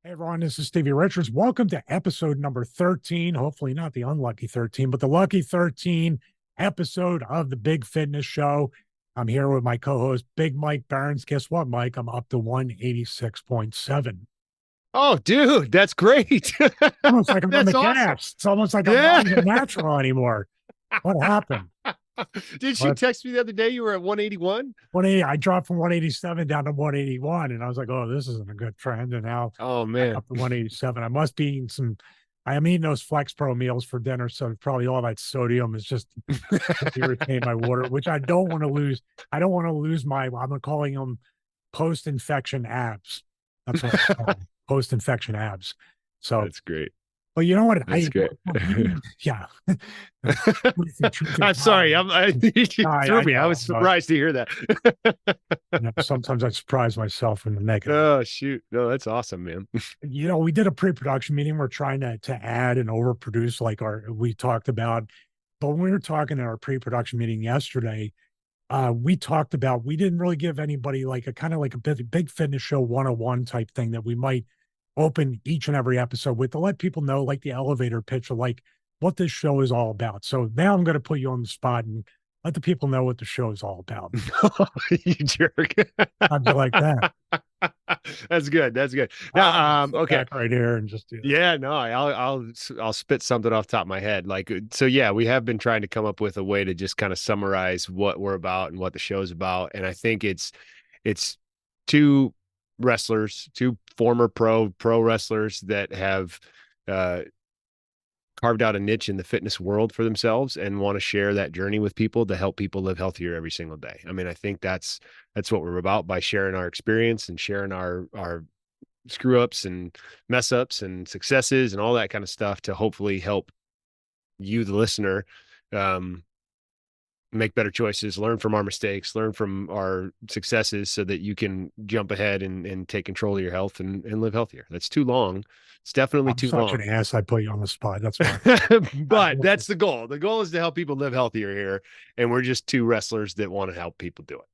Hey everyone, this is Stevie Richards. Welcome to episode number 13. Hopefully, not the unlucky 13, but the lucky 13 episode of the Big Fitness Show. I'm here with my co host, Big Mike Behrens. Guess what, Mike? I'm up to 186.7. Oh, dude, that's great. Almost like I'm on the That's awesome. gas. It's almost like I'm Yeah. not even natural anymore. What happened? Did you What? text me the other day you were at 181? 180, I dropped from 187 down to 181, and I was like, oh, this isn't a good trend. And now Oh, back man. up to 187. I must be eating I am eating those Flex Pro meals for dinner. So probably all that sodium is just to retain my water, which I don't want to lose. I don't want to lose I'm calling them post-infection abs. That's what I call them, post-infection abs. So, That's great. but you know what? That's great. Yeah. I'm sorry. You threw me. I was Know. surprised to hear that. Sometimes I surprise myself in the negative. Oh, shoot. No, that's awesome, man. We did a pre-production meeting. We're trying to add and overproduce like we talked about. But when we were talking at our pre-production meeting yesterday, we talked about, we didn't really give anybody like a kind of like a big fitness show 101 type thing that we might open each and every episode with, to let people know, like the elevator pitch of like what this show is all about. So now I'm going to put you on the spot and let the people know what the show is all about. You jerk. I'd be like that. That's good. That's good. Now, okay. Right here and just do that. Yeah, no, I'll spit something off the top of my head. Like, so yeah, we have been trying to come up with a way to just kind of summarize what we're about and what the show's about. And I think it's two wrestlers, two former pro wrestlers that have carved out a niche in the fitness world for themselves and want to share that journey with people to help people live healthier every single day. I mean, I think that's what we're about, by sharing our experience and sharing our screw ups and mess ups and successes and all that kind of stuff to hopefully help you, the listener, make better choices, learn from our mistakes, learn from our successes so that you can jump ahead and take control of your health and live healthier. That's too long. It's definitely I'm too such long. an ass. I put you on the spot. That's why. But that's the goal. The goal is to help people live healthier here. And we're just two wrestlers that want to help people do it.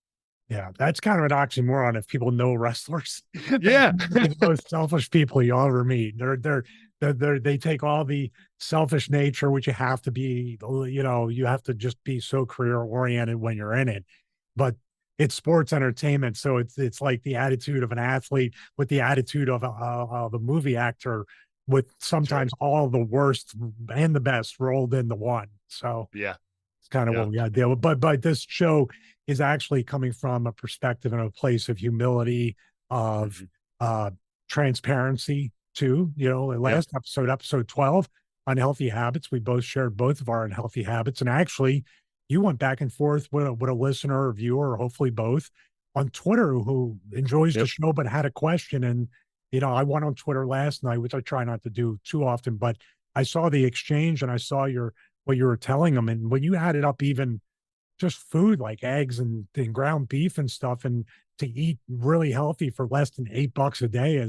Yeah, that's kind of an oxymoron if people know wrestlers. Yeah. The most selfish people you ever meet. They take all the selfish nature, which you have to be, you have to just be so career oriented when you're in it. But it's sports entertainment, so it's like the attitude of an athlete with the attitude of a movie actor, with sometimes all the worst and the best rolled into one. So Yeah. it's kind of what we got to deal with. But this show is actually coming from a perspective and a place of humility, of transparency too. Last episode 12, unhealthy habits, we both shared both of our unhealthy habits. And actually, you went back and forth with a listener or viewer, or hopefully both, on Twitter, who enjoys the show but had a question. And I went on Twitter last night, which I try not to do too often, but I saw the exchange and I saw what you were telling them. And when you added up even just food like eggs and ground beef and stuff, and to eat really healthy for less than $8 a day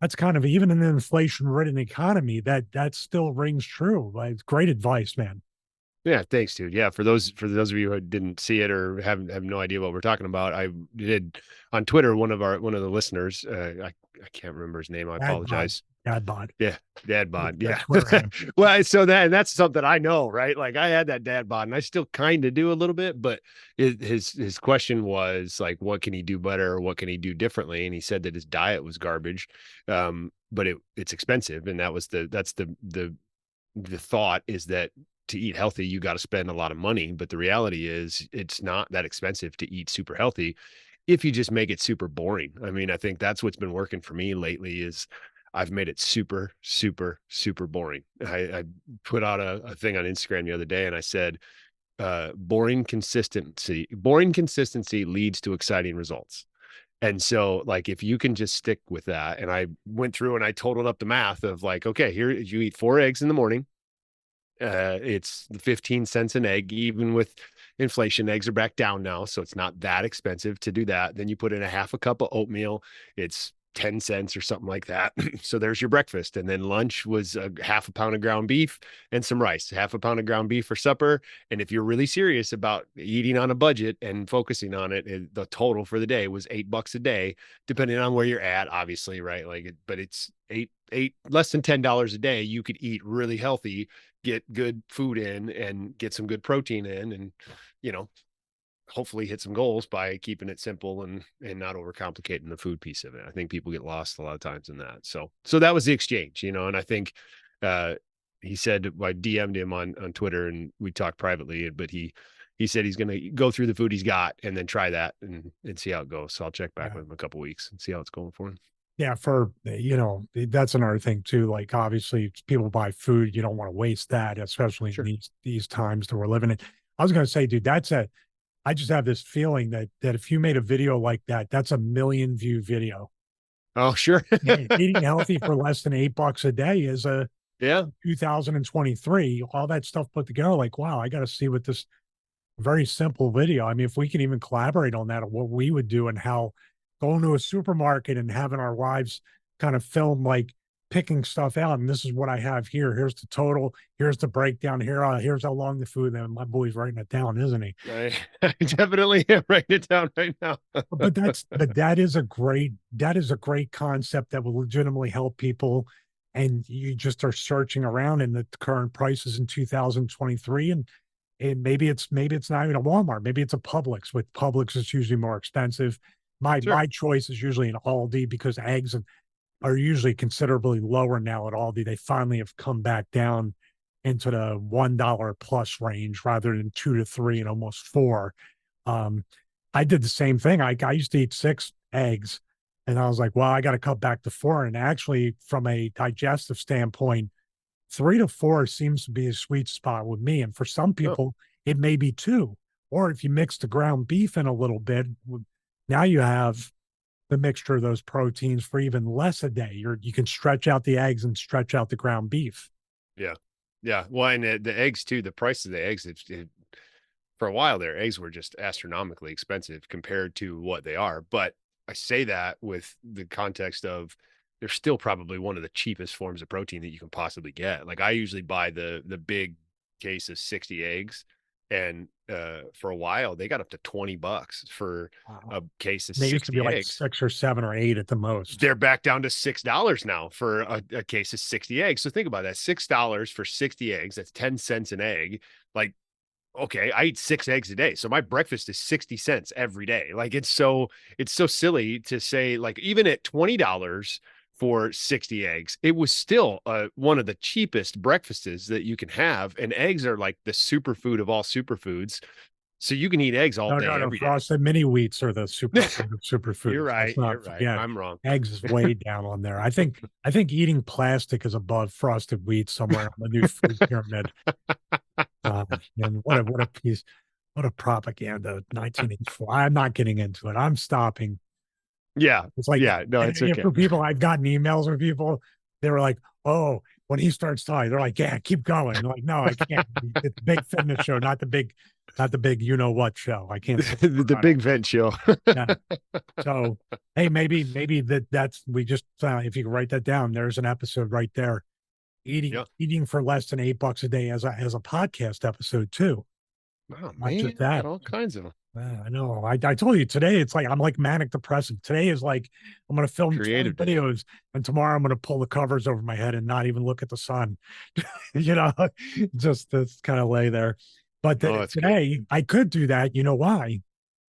that's kind of, even in an inflation-ridden economy, that still rings true. Like, it's great advice, man. Yeah, thanks, dude. Yeah, for those of you who didn't see it or have no idea what we're talking about, I did on Twitter. One of the listeners, I can't remember his name. I apologize. Dad bod. Yeah, dad bod. Yeah. Twitter. Well, so that's something I know, right? Like, I had that dad bod, and I still kind of do a little bit. But his question was like, what can he do better, or what can he do differently? And he said that his diet was garbage, but it's expensive, and that's the thought is that to eat healthy, you got to spend a lot of money. But the reality is it's not that expensive to eat super healthy if you just make it super boring. I mean, I think that's what's been working for me lately is I've made it super, super, super boring. I put out a thing on Instagram the other day and I said, boring consistency leads to exciting results. And so, like, if you can just stick with that, and I went through and I totaled up the math of like, okay, here you eat 4 eggs in the morning. It's 15 cents an egg. Even with inflation, eggs are back down now, so it's not that expensive to do that. Then you put in a half a cup of oatmeal. It's 10 cents or something like that. So there's your breakfast. And then lunch was a half a pound of ground beef and some rice, half a pound of ground beef for supper. And if you're really serious about eating on a budget and focusing on it, the total for the day was $8 a day, depending on where you're at, obviously, right? Like, but it's eight less than $10 a day. You could eat really healthy, get good food in, and get some good protein in, and you know, hopefully hit some goals by keeping it simple and not overcomplicating the food piece of it. I think people get lost a lot of times in that. So that was the exchange, you know, and I think he said, I DM'd him on Twitter and we talked privately, but he said he's going to go through the food he's got and then try that and see how it goes. So I'll check back with him in a couple of weeks and see how it's going for him. Yeah, for that's another thing too. Like obviously, people buy food, you don't want to waste that, especially in these times that we're living in. I was going to say, dude, I just have this feeling that if you made a video like that, that's a 1 million view video. Oh, sure. Eating healthy for less than $8 a day is a 2023. All that stuff put together, like, wow, I got to see what this very simple video. I mean, if we can even collaborate on that, or what we would do, and how going to a supermarket and having our wives kind of film like picking stuff out, and this is what I have here. Here's the total. Here's the breakdown. Here's how long the food. And my boy's writing it down, isn't he? I definitely am writing it down right now. but that is a great concept that will legitimately help people. And you just are searching around in the current prices in 2023, and maybe it's not even a Walmart. Maybe it's a Publix. With Publix, it's usually more expensive. My choice is usually an Aldi, because eggs are usually considerably lower now at Aldi. They finally have come back down into the $1 plus range rather than 2 to 3 and almost 4. I did the same thing. I used to eat 6 eggs, and I was like, well, I got to cut back to 4. And actually, from a digestive standpoint, 3 to 4 seems to be a sweet spot with me. And for some people, it may be 2. Or if you mix the ground beef in a little bit, now you have the mixture of those proteins for even less a day. You can stretch out the eggs and stretch out the ground beef. Yeah. Yeah. Well, and the eggs too, the price of the eggs, for a while there, eggs were just astronomically expensive compared to what they are. But I say that with the context of they're still probably one of the cheapest forms of protein that you can possibly get. Like I usually buy the big case of 60 eggs, and for a while they got up to $20 for a case of 60 eggs. They used to be like 6 or 7 or 8 at the most. They're back down to $6 now for a case of 60 eggs. So think about that. $6 for 60 eggs. That's 10 cents an egg. Like, okay, I eat 6 eggs a day. So my breakfast is 60 cents every day. Like it's so silly to say, like, even at $20 for 60 eggs, it was still one of the cheapest breakfasts that you can have. And eggs are like the superfood of all superfoods. So you can eat eggs all day. No, frosted mini wheats are the superfood. You're right. I'm wrong. Eggs is way down on there. I think eating plastic is above frosted wheat somewhere on the new food pyramid. And what a propaganda. 1984. I'm not getting into it. I'm stopping. Yeah. It's like, no, it's okay. For people, I've gotten emails from people. They were like, oh, when he starts talking, they're like, yeah, keep going. I'm like, no, I can't. It's a big fitness show, not the big, you know what show. I can't. The big vent show. Yeah. So, hey, maybe that's, we just, if you can write that down, there's an episode right there. Eating for less than $8 a day as a podcast episode too. Wow, man, just that. All kinds of them. I know. I told you today, it's like I'm like manic depressive. Today is like I'm going to film creative videos, and tomorrow I'm going to pull the covers over my head and not even look at the sun. Just kind of lay there. But today good. I could do that. You know why?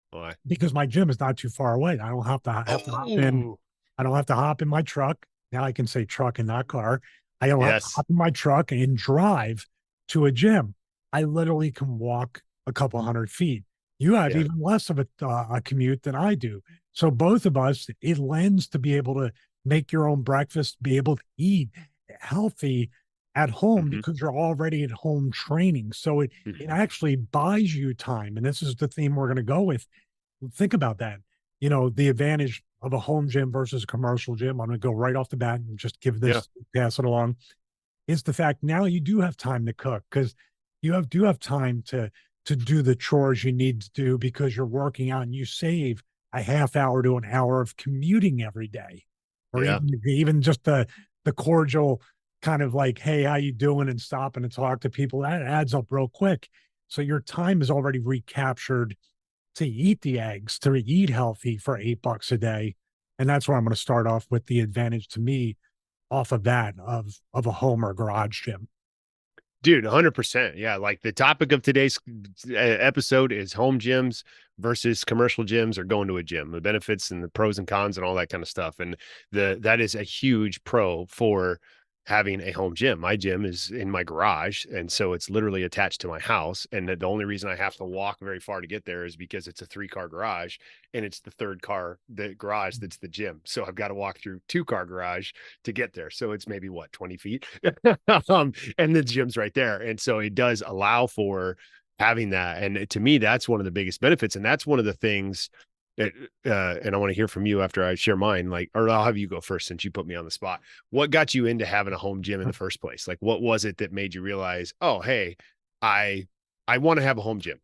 Why? Because my gym is not too far away. I don't have to hop in. I don't have to hop in my truck. Now I can say truck and not car. I don't have to hop in my truck and drive to a gym. I literally can walk a couple hundred feet. You have even less of a commute than I do. So both of us, it lends to be able to make your own breakfast, be able to eat healthy at home because you're already at home training. So it actually buys you time. And this is the theme we're going to go with. Think about that. You know, the advantage of a home gym versus a commercial gym. I'm going to go right off the bat and just give this, pass it along, is the fact now you do have time to cook, because you do have time to do the chores you need to do because you're working out, and you save a half hour to an hour of commuting every day. or even just the cordial kind of like, hey, how you doing, and stopping to talk to people, that adds up real quick. So your time is already recaptured to eat the eggs, to eat healthy for $8 a day. And that's where I'm going to start off with the advantage to me off of that of a home or garage gym. Dude, 100%. Yeah. Like the topic of today's episode is home gyms versus commercial gyms or going to a gym, the benefits and the pros and cons and all that kind of stuff. And that is a huge pro for having a home gym. My gym is in my garage. And so it's literally attached to my house. And the only reason I have to walk very far to get there is because it's a 3-car garage, and it's the third car, the garage that's the gym. So I've got to walk through 2-car garage to get there. So it's maybe what, 20 feet? And the gym's right there. And so it does allow for having that. And to me, that's one of the biggest benefits. And that's one of the things that, and I want to hear from you after I share mine, like, or I'll have you go first since you put me on the spot. What got you into having a home gym in the first place? Like, what was it that made you realize, oh, hey, I want to have a home gym?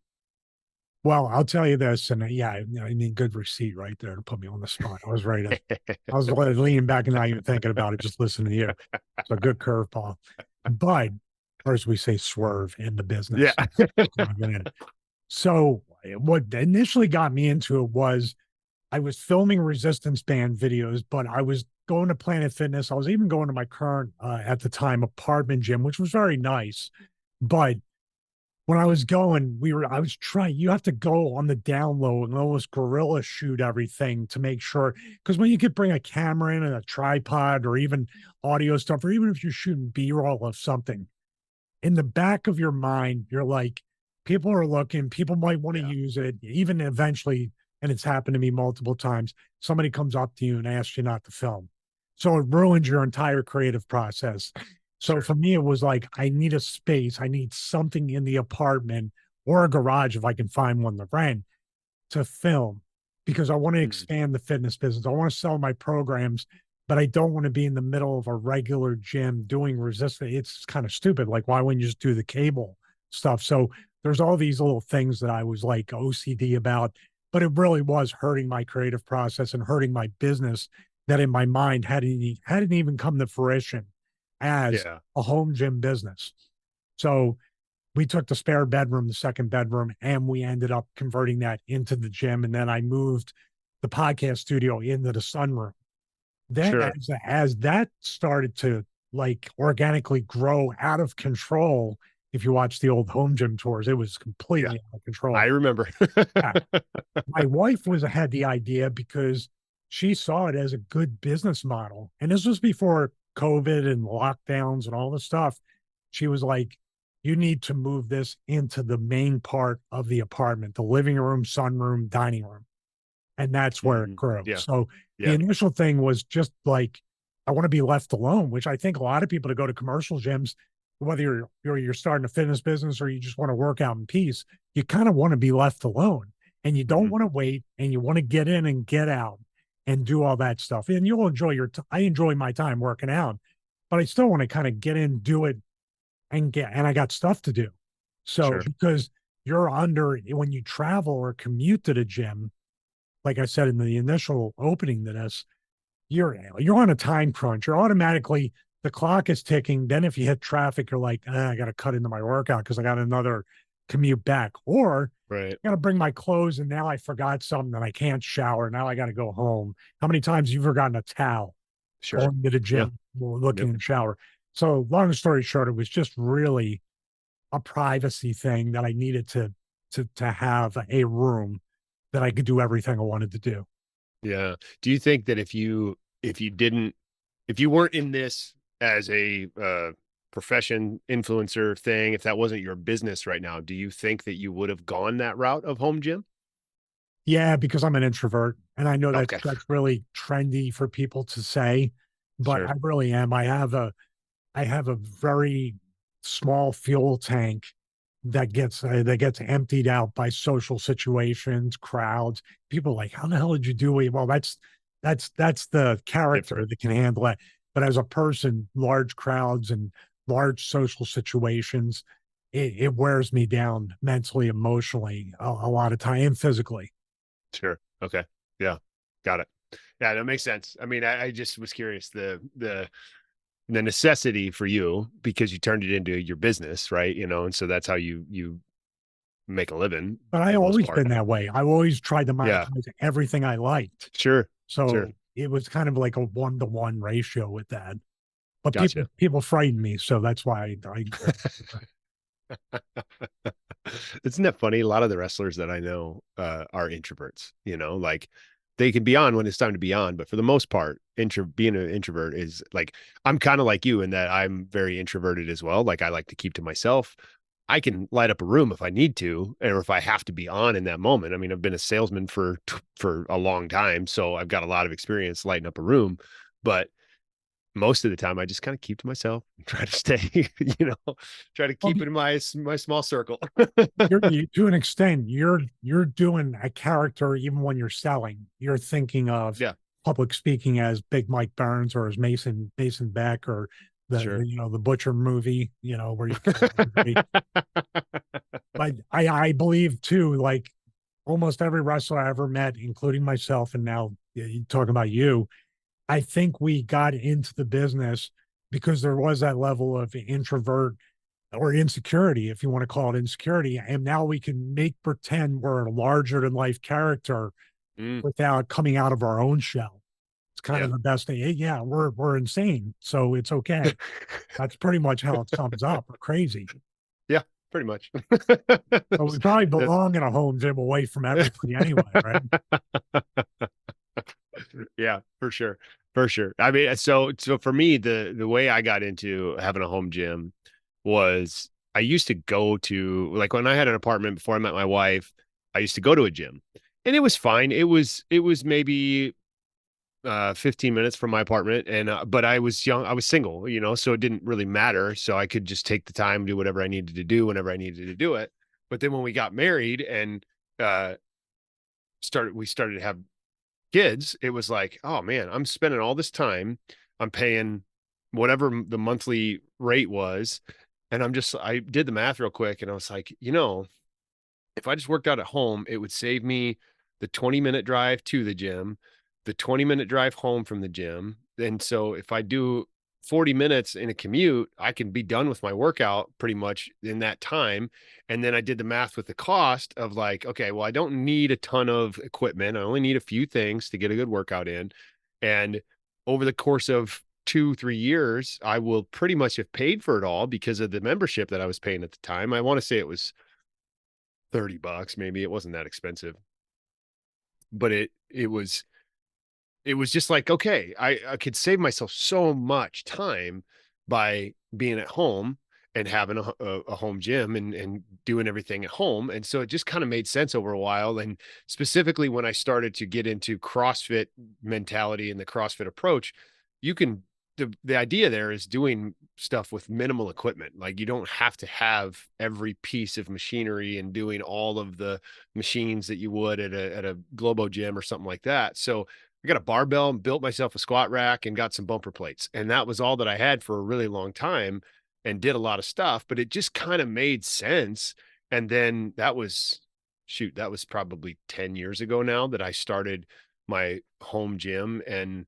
Well, I'll tell you this, and yeah, I mean, good receipt right there to put me on the spot. I was ready to, I was leaning back and not even thinking about it, just listening to you. So good curveball, but or as we say, swerve in the business. Yeah. So what initially got me into it was I was filming resistance band videos, but I was going to Planet Fitness. I was even going to my current, at the time, apartment gym, which was very nice. But when I was going, I was trying, you have to go on the down low and almost guerrilla shoot everything to make sure. Because when you could bring a camera in and a tripod or even audio stuff, or even if you're shooting B-roll of something, in the back of your mind, you're like, people are looking, people might want to use it, even eventually. And it's happened to me multiple times. Somebody comes up to you and asks you not to film. So it ruins your entire creative process. So for me, it was like, I need a space. I need something in the apartment or a garage if I can find one to rent to film, because I want to expand the fitness business. I want to sell my programs, but I don't want to be in the middle of a regular gym doing resistance. It's kind of stupid. Like, why wouldn't you just do the cable stuff? So there's all these little things that I was like OCD about, but it really was hurting my creative process and hurting my business that in my mind hadn't even come to fruition as a home gym business. So we took the spare bedroom, the second bedroom, and we ended up converting that into the gym. And then I moved the podcast studio into the sunroom. Then as that started to like organically grow out of control, if you watch the old home gym tours, it was completely out of control. I remember. My wife had the idea because she saw it as a good business model. And this was before COVID and lockdowns and all this stuff. She was like, you need to move this into the main part of the apartment, the living room, sunroom, dining room. And that's where it grew. So the initial thing was just like, I want to be left alone, which I think a lot of people to go to commercial gyms, whether you're starting a fitness business or you just want to work out in peace, you kind of want to be left alone, and you don't want to wait, and you want to get in and get out and do all that stuff. And you'll enjoy I enjoy my time working out, but I still want to kind of get in, do it, and I got stuff to do. So because when you travel or commute to the gym, like I said in the initial opening to this, you're on a time crunch. You're automatically, the clock is ticking. Then if you hit traffic, you're like, I got to cut into my workout because I got another commute back. Or I got to bring my clothes, and now I forgot something and I can't shower. Now I got to go home. How many times have you forgotten a towel going to the gym, looking in the shower? So long story short, it was just really a privacy thing that I needed to have a room that I could do everything I wanted to do. Yeah. Do you think that if you weren't in this as a profession influencer thing, if that wasn't your business right now, do you think that you would have gone that route of home gym? Yeah, because I'm an introvert, and I know that's really trendy for people to say, but I really am. I have a very small fuel tank that gets emptied out by social situations, crowds. People are like, how the hell did you do it? Well, that's the character that can handle it. But as a person, large crowds and large social situations, it wears me down mentally, emotionally, a lot of time, and physically. Sure. Okay. Yeah. Got it. Yeah, that makes sense. I mean, I just was curious the necessity for you because you turned it into your business, right? You know, and so that's how you make a living But I for the most always part. been that way. I always tried to Yeah, monetize everything I liked. sure, sure. So it was kind of like a 1-to-1 ratio with that. But Gotcha. people frighten me, so that's why Isn't that funny? A lot of the wrestlers that I know are introverts, you know, like they can be on when it's time to be on, but for the most part, being an introvert is like, I'm kind of like you in that I'm very introverted as well. Like I like to keep to myself. I can light up a room if I need to, or if I have to be on in that moment. I mean, I've been a salesman for a long time, so I've got a lot of experience lighting up a room, but most of the time I just kind of keep to myself and try to stay, try to well, keep it in my small circle. to an extent, you're doing a character even when you're selling. You're thinking of Yeah, public speaking as Big Mike Behrens or as Mason Beck or sure. the Butcher movie, where you kill everybody. But I believe too, like almost every wrestler I ever met, including myself, and now talking about you, I think we got into the business because there was that level of introvert or insecurity, if you want to call it insecurity. And now we can make pretend we're a larger than life character Mm, without coming out of our own shell. It's kind yeah. of the best thing. Yeah, we're insane, so it's okay. That's pretty much how it sums up. We're crazy. Yeah, pretty much. But we probably That's- belong in a home gym away from everybody anyway, right? yeah, for sure. For sure. I mean, so for me, the way I got into having a home gym was I used to go to, like, when I had an apartment before I met my wife, I used to go to a gym. And it was fine. It was maybe 15 minutes from my apartment, and but I was young, I was single, so it didn't really matter, so I could just take the time, do whatever I needed to do whenever I needed to do it. But then when we got married and uh started to have kids, it was like, oh man, I'm spending all this time, I'm paying whatever the monthly rate was, and I did the math real quick, and I was like, if I just worked out at home, it would save me the 20-minute drive to the gym, the 20-minute drive home from the gym. And so if I do 40 minutes in a commute, I can be done with my workout pretty much in that time. And then I did the math with the cost of like, okay, well, I don't need a ton of equipment. I only need a few things to get a good workout in. And over the course of 2, 3 years, I will pretty much have paid for it all because of the membership that I was paying at the time. I want to say it was $30 maybe. It wasn't that expensive, but it was just like, okay, I could save myself so much time by being at home and having a home gym and doing everything at home. And so it just kind of made sense over a while. And specifically when I started to get into CrossFit mentality and the CrossFit approach, you can, the idea there is doing stuff with minimal equipment. Like you don't have to have every piece of machinery and doing all of the machines that you would at a Globo gym or something like that. So I got a barbell and built myself a squat rack and got some bumper plates. And that was all that I had for a really long time and did a lot of stuff, but it just kind of made sense. And then that was probably 10 years ago now that I started my home gym. And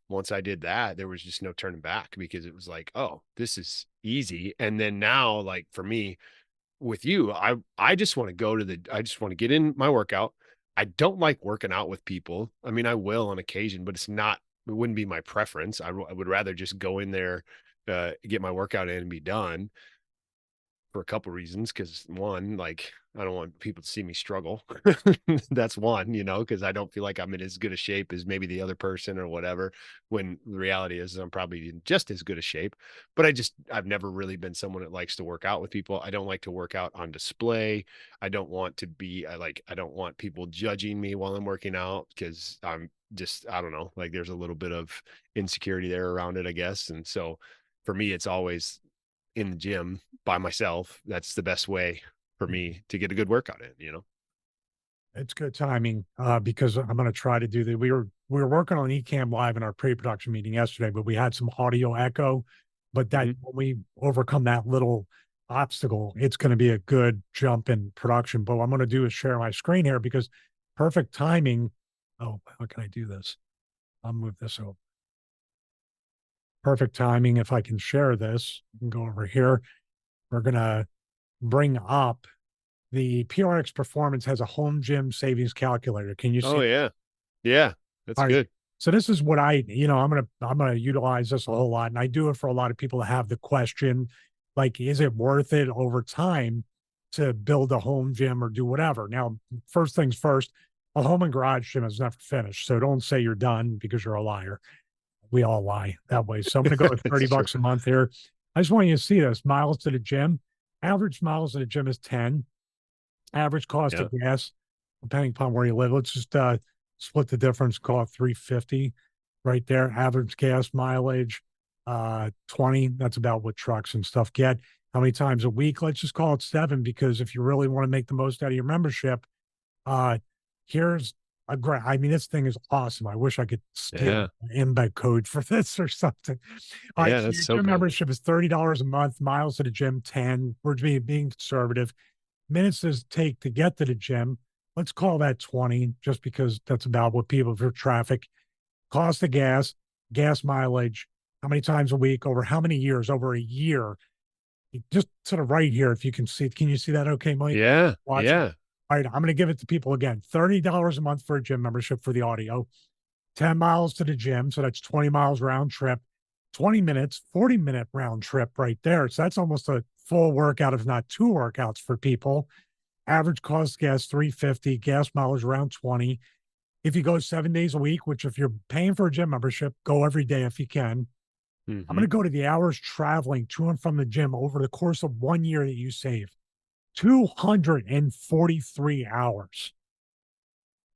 once I did that, there was just no turning back because it was like, oh, this is easy. And then now, like for me, with you, I just want to I just want to get in my workout. I don't like working out with people. I mean, I will on occasion, but it wouldn't be my preference. I would rather just go in there, get my workout in and be done for a couple reasons. Cause one, like I don't want people to see me struggle. That's one, because I don't feel like I'm in as good a shape as maybe the other person or whatever. When the reality is I'm probably in just as good a shape. But I've never really been someone that likes to work out with people. I don't like to work out on display. I don't want people judging me while I'm working out because I don't know, like there's a little bit of insecurity there around it, I guess. And so for me, it's always in the gym by myself. That's the best way for me to get a good workout in. It's good timing because I'm going to try to do that. We were working on Ecamm Live in our pre-production meeting yesterday, but we had some audio echo. But that Mhm. when we overcome that little obstacle, it's going to be a good jump in production. But what I'm going to do is share my screen here because perfect timing. Oh, how can I do this? I'll move this over. Perfect timing. If I can share this, I can go over here. We're going to bring up the PRX Performance has a home gym savings calculator. Can you see? Oh yeah. Yeah. That's All right. good. So this is what I'm gonna utilize this a whole lot. And I do it for a lot of people that have the question, like, is it worth it over time to build a home gym or do whatever? Now, first things first, a home and garage gym is never finished. So don't say you're done because you're a liar. We all lie that way. So I'm gonna go with 30 That's true. bucks a month here. I just want you to see this. Miles to the gym. Average miles to the gym is 10. Average cost Yeah. of gas, depending upon where you live. Let's just split the difference, call it 350 right there. Average gas mileage, 20. That's about what trucks and stuff get. How many times a week? Let's just call it 7, because if you really want to make the most out of your membership, uh, here's a great, I mean, this thing is awesome. I wish I could steal Yeah. an embed code for this or something. All right, Yeah. so That's your so gym cool. membership is $30 a month, miles to the gym, 10. We're being conservative. Minutes does it take to get to the gym? Let's call that 20, just because that's about what people for traffic. Cost of gas, gas mileage, how many times a week, over how many years, over a year. Just sort of right here, if you can see. Can you see that okay, Mike? Yeah. Watching. Yeah. All right, I'm going to give it to people again. $30 a month for a gym membership for the audio, 10 miles to the gym. So that's 20 miles round trip, 20 minutes, 40-minute round trip right there. So that's almost a full workout, if not 2 workouts for people. Average cost gas 350, gas mileage around 20. If you go 7 days a week, which if you're paying for a gym membership, go every day if you can. I'm going Hmm. to go to the hours traveling to and from the gym over the course of 1 year that you save. 243 hours.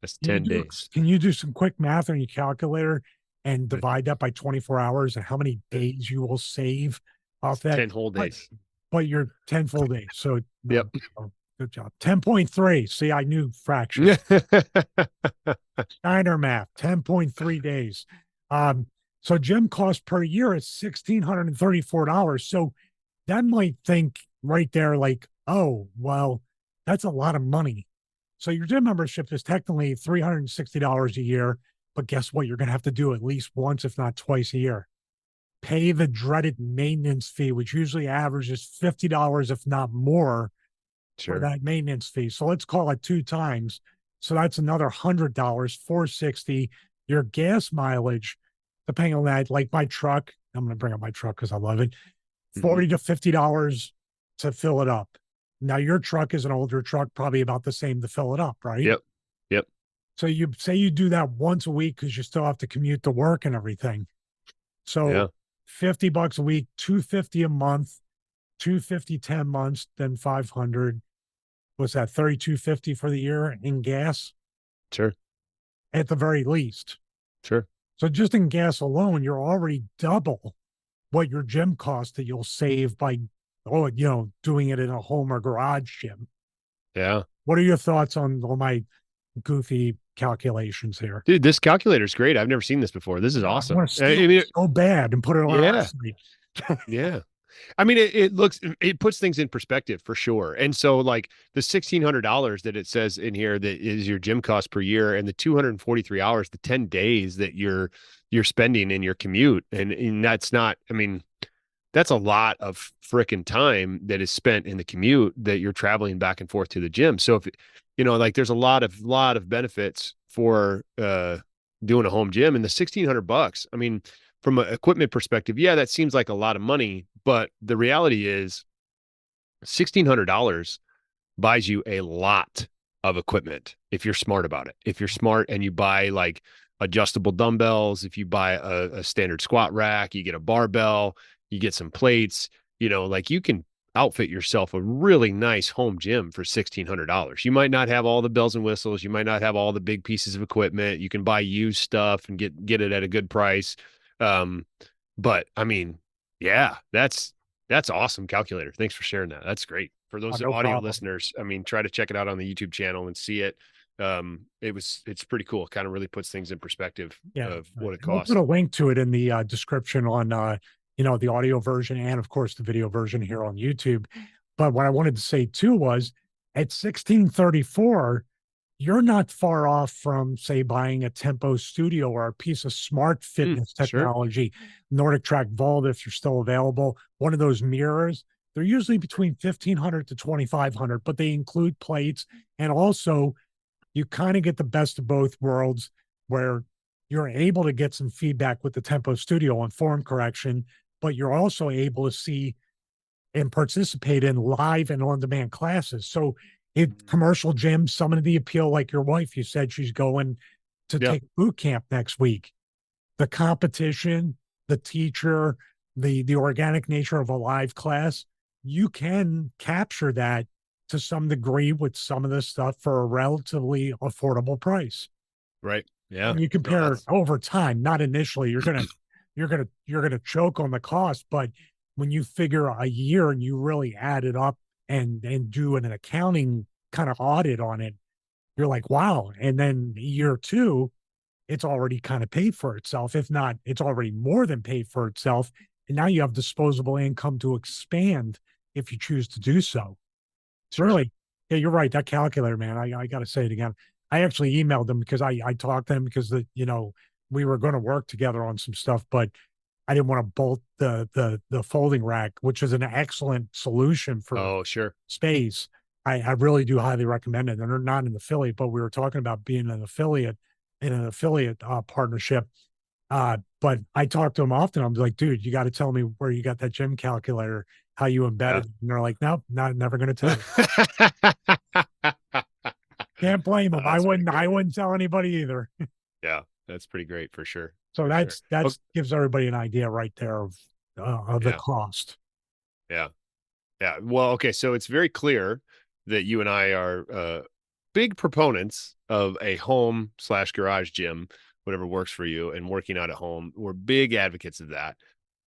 That's Can you 10 do days. can you do some quick math on your calculator and That's divide that by 24 hours and how many days you will save off that? 10 whole But days. but you're 10 full days. So Yep. no, oh, good job. 10.3. See, I knew fractions. Steiner math, 10.3 days. Um, so gym cost per year is $1,634. So that might think right there, like, oh, well, that's a lot of money. So your gym membership is technically $360 a year, but guess what? You're going to have to do at least once, if not twice a year. Pay the dreaded maintenance fee, which usually averages $50, if not more, for Sure. that maintenance fee. So let's call it 2 times. So that's another $100, 460. Your gas mileage, depending on that, like my truck, I'm going to bring up my truck because I love it. Hmm. 40 to $50 to fill it up. Now your truck is an older truck, probably about the same to fill it up, right? Yep. Yep. So you say you do that once a week because you still have to commute to work and everything. Yeah. So $50 a week, 250 a month, 250 10 months, then 500. What's that? 3250 for the year in gas Sure. at the very least. Sure. So just in gas alone, you're already double what your gym costs that you'll save by doing it in a home or garage gym. Yeah. What are your thoughts on all my goofy calculations here? Dude, this calculator is great. I've never seen this before. This is I awesome. want to steal I it mean, so bad and put it on our yeah. site. Yeah. I mean, it puts things in perspective for sure. And so, like the $1,600 that it says in here that is your gym cost per year, and the 243 hours, the 10 days that you're spending in your commute, and that's not. I mean, that's a lot of freaking time that is spent in the commute that you're traveling back and forth to the gym. So if like there's a lot of benefits for doing a home gym, and the $1,600. I mean, from an equipment perspective, yeah, that seems like a lot of money, but the reality is $1,600 buys you a lot of equipment if you're smart about it. If you're smart and you buy like adjustable dumbbells, if you buy a standard squat rack, you get a barbell, you get some plates, like you can outfit yourself a really nice home gym for $1,600. You might not have all the bells and whistles, you might not have all the big pieces of equipment. You can buy used stuff and get it at a good price. Um, but I mean, yeah, that's awesome calculator. Thanks for sharing that. That's great. For those No audio problem. listeners, I mean, try to check it out on the YouTube channel and see it. It's pretty cool. It kind of really puts things in perspective Yeah. of what it And we'll put costs. a link to it in the description on, the audio version and, of course, the video version here on YouTube. But what I wanted to say too was at 1634, you're not far off from, say, buying a Tempo Studio or a piece of smart fitness Sure. technology, Nordic Track Vault, if you're still available, one of those mirrors. They're usually between 1,500 to 2,500, but they include plates. And also, you kind of get the best of both worlds where you're able to get some feedback with the Tempo Studio on form correction, but you're also able to see and participate in live and on-demand classes. So it commercial gyms, some of the appeal, like your wife, you said she's going to Yeah. take boot camp next week. The competition, the teacher, the organic nature of a live class, you can capture that to some degree with some of this stuff for a relatively affordable price. Right. Yeah. And you No, compare it that's over time, not initially. You're gonna choke on the cost, but when you figure a year and you really add it up and do an accounting kind of audit on it, you're like, wow. And then year two, it's already kind of paid for itself. If not, it's already more than paid for itself. And now you have disposable income to expand if you choose to do so. It's sure. really, yeah, you're right. That calculator, man, I got to say it again. I actually emailed them because I talked to them because we were going to work together on some stuff, but I didn't want to bolt the folding rack, which is an excellent solution for Oh, sure. space. I really do highly recommend it. And they're not an affiliate, but we were talking about being an affiliate in an affiliate partnership. But I talk to them often. I'm like, dude, you got to tell me where you got that gym calculator, how you Yeah. embedded it. And they're like, nope, not never going to tell you. Can't blame them. Oh, I that's pretty wouldn't. I great. wouldn't tell anybody either. Yeah, that's pretty great for sure. So For sure. Oh, that's gives everybody an idea right there of the yeah. cost. Yeah. Yeah. Well, okay. So it's very clear that you and I are big proponents of a home slash garage gym, whatever works for you, and working out at home. We're big advocates of that.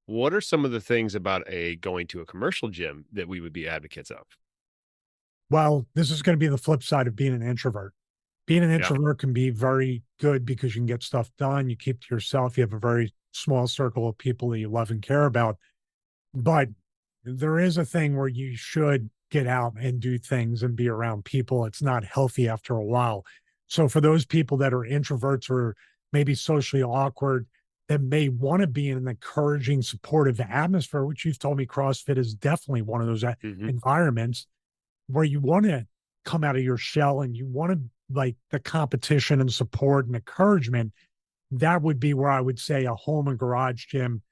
What are some of the things about a going to a commercial gym that we would be advocates of? Well, this is going to be the flip side of being an introvert. Being an Yeah. introvert can be very good because you can get stuff done. You keep to yourself. You have a very small circle of people that you love and care about. But there is a thing where you should get out and do things and be around people. It's not healthy after a while. So for those people that are introverts or maybe socially awkward, that may want to be in an encouraging, supportive atmosphere, which you've told me CrossFit is definitely one of those Hmm. environments where you want to come out of your shell and you want to like the competition and support and encouragement. That would be where I would say a home and garage gym,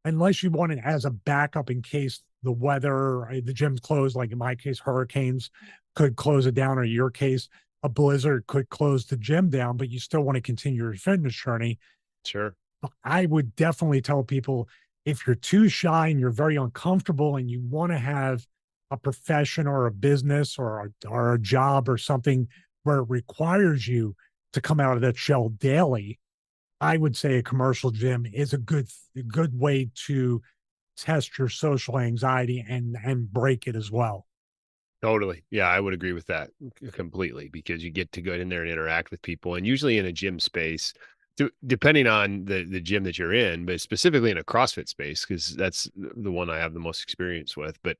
unless you want it as a backup in case the weather, the gym's closed, like in my case, hurricanes could close it down, or your case, a blizzard could close the gym down, but you still want to continue your fitness journey. Sure. I would definitely tell people if you're too shy and you're very uncomfortable and you want to have a profession or a business or a job or something where it requires you to come out of that shell daily, I would say a commercial gym is a good way to test your social anxiety and break it as well. Totally. Yeah, I would agree with that completely because you get to go in there and interact with people. And usually in a gym space, depending on the gym that you're in, but specifically in a CrossFit space, because that's the one I have the most experience with, but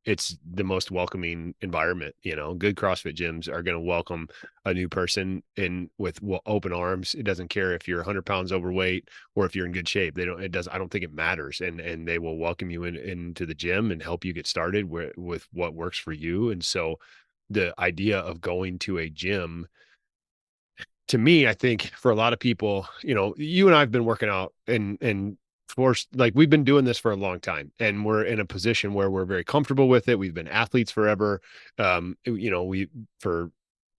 it's the most welcoming environment. Good CrossFit gyms are going to welcome a new person in with open arms. It doesn't care if you're 100 pounds overweight or if you're in good shape. I don't think it matters. And they will welcome you into the gym and help you get started with what works for you. And so the idea of going to a gym, to me, I think for a lot of people, you and I've been working out and for like we've been doing this for a long time, and we're in a position where we're very comfortable with it. We've been athletes forever. We for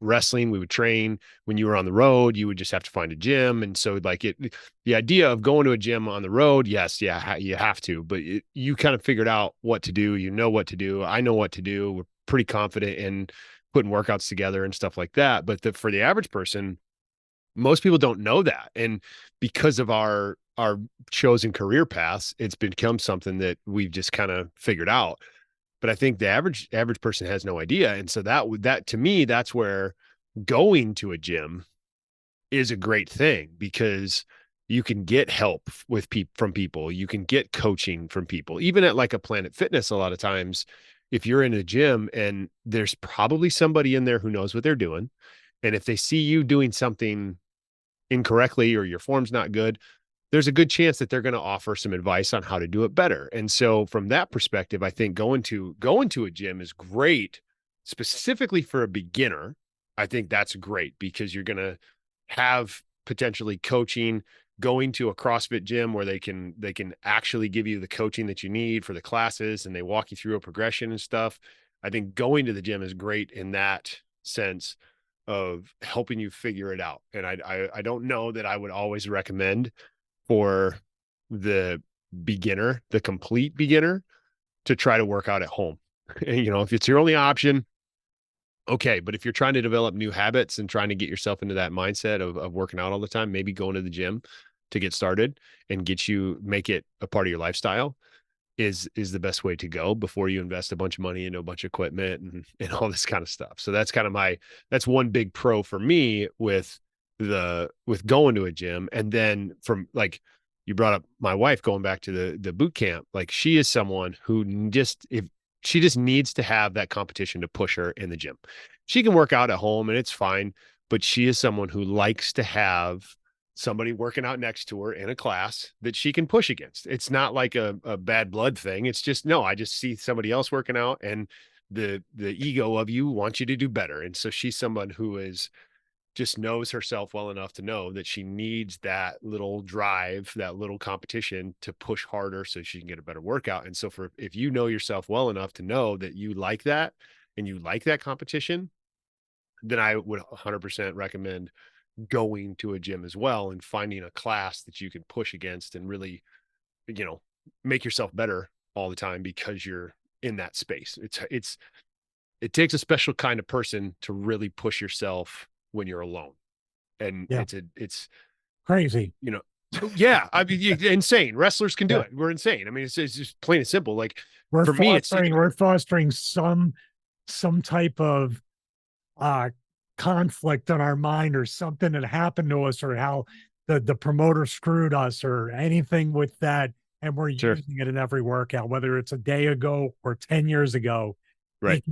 wrestling, we would train. When you were on the road, you would just have to find a gym. And so the idea of going to a gym on the road, yes, yeah, you have to, but you kind of figured out what to do. You know what to do. I know what to do. We're pretty confident in putting workouts together and stuff like that. But for the average person, most people don't know that. And because of our chosen career paths, it's become something that we've just kind of figured out. But I think the average person has no idea. And so that to me, that's where going to a gym is a great thing, because you can get help from people. You can get coaching from people, even at like a Planet Fitness. A lot of times, if you're in a gym and there's probably somebody in there who knows what they're doing, And if they see you doing something incorrectly or your form's not good, there's a good chance that they're going to offer some advice on how to do it better. And so from that perspective, I think going to a gym is great, specifically for a beginner. I think that's great because you're going to have potentially coaching, going to a CrossFit gym where they can actually give you the coaching that you need for the classes, and they walk you through a progression and stuff. I think going to the gym is great in that sense of helping you figure it out. And I don't know that I would always recommend for the beginner, the complete beginner, to try to work out at home. You know, if it's your only option, okay. But if you're trying to develop new habits and trying to get yourself into that mindset of working out all the time, maybe going to the gym to get started and make it a part of your lifestyle is the best way to go before you invest a bunch of money into a bunch of equipment and all this kind of stuff. So that's kind of that's one big pro for me with going to a gym. And then from, like, you brought up my wife going back to the boot camp, like, she is someone who if she just needs to have that competition to push her in the gym. She can work out at home and it's fine, but she is someone who likes to have somebody working out next to her in a class that she can push against. It's not like a bad blood thing. It's just, no, I just see somebody else working out, and the ego of you wants you to do better. And so she's someone who just knows herself well enough to know that she needs that little drive, that little competition to push harder so she can get a better workout. And so if you know yourself well enough to know that you like that and you like that competition, then I would 100% recommend going to a gym as well and finding a class that you can push against and really, make yourself better all the time because you're in that space. It takes a special kind of person to really push yourself when you're alone. And Yeah. it's Crazy. Yeah. I mean, insane. Wrestlers can do it. We're insane. I mean, it's just plain and simple. Like, we're fostering some type of conflict in our mind, or something that happened to us, or how the promoter screwed us, or anything with that. And we're using it in every workout, whether it's a day ago or 10 years ago. Right.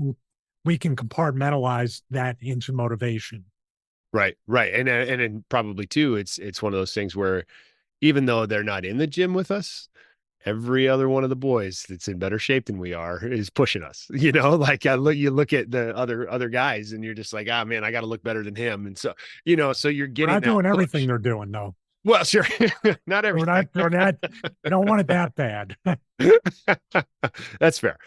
We can compartmentalize that into motivation. Right. And probably too, it's one of those things where even though they're not in the gym with us, every other one of the boys that's in better shape than we are is pushing us, like you look at the other guys and you're just like, man, I got to look better than him. And so, so you're getting, we're not doing everything they're doing, though. Well, sure. Not everything. We're not, I don't want it that bad. That's fair.